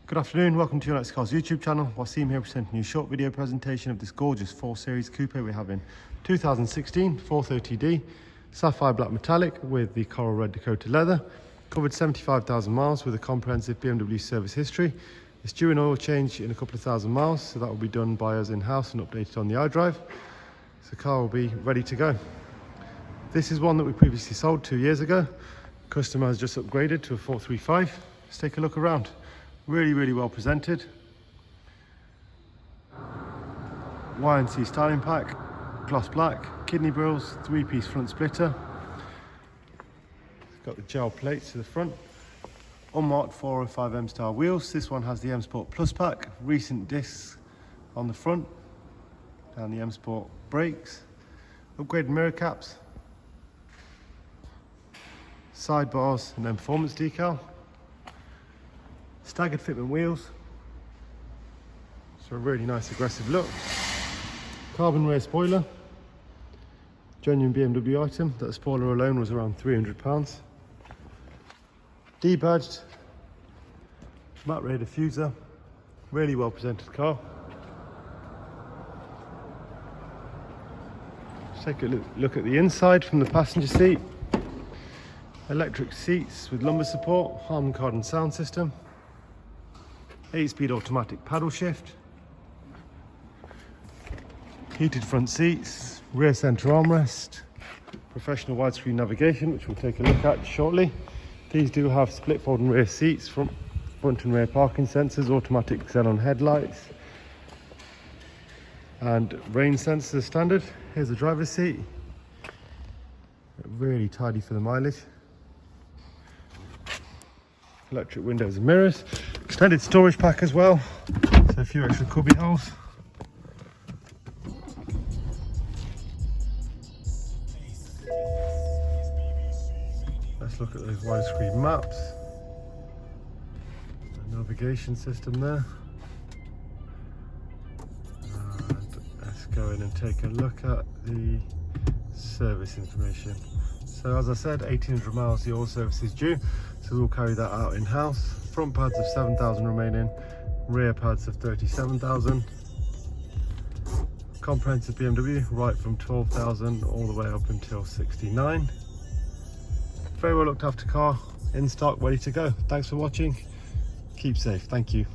Good afternoon, welcome to your Next Cars YouTube channel. Wasim here presenting you a short video presentation of this gorgeous 4 Series coupe we have in 2016 430D sapphire black metallic with the coral red Dakota leather. Covered 75,000 miles with a comprehensive BMW service history. It's due an oil change in a couple of thousand miles, so that will be done by us in-house and updated on the iDrive. So the car will be ready to go. This is one that we previously sold 2 years ago. Customer has just upgraded to a 435. Let's take a look around. Really well presented. Y&C styling pack, gloss black, kidney grills, 3-piece front splitter. It's got the gel plates to the front. Unmarked 405M style wheels. This one has the M Sport Plus pack, recent discs on the front, down the M Sport brakes, upgraded mirror caps, sidebars and then performance decal. Staggered fitment wheels, so a really nice aggressive look. Carbon rear spoiler, genuine BMW item. That spoiler alone was around £300. Debadged, matte rear diffuser, really well presented car. Let's take a look at the inside from the passenger seat. Electric seats with lumbar support, Harman Kardon sound system. 8-speed automatic paddle shift, heated front seats, rear centre armrest, professional widescreen navigation, which we'll take a look at shortly. These do have split folding rear seats, front and rear parking sensors, automatic xenon headlights, and rain sensors standard. Here's the driver's seat, really tidy for the mileage. Electric windows and mirrors, extended storage pack as well, so a few extra cubby holes. Let's look at those widescreen maps. The navigation system there. And let's go in and take a look at the service information. So as I said, 1,800 miles the oil service is due, so we'll carry that out in-house. Front pads of 7,000 remaining, rear pads of 37,000. Comprehensive BMW, right from 12,000 all the way up until 69. Very well looked after car, in stock, ready to go. Thanks for watching. Keep safe. Thank you.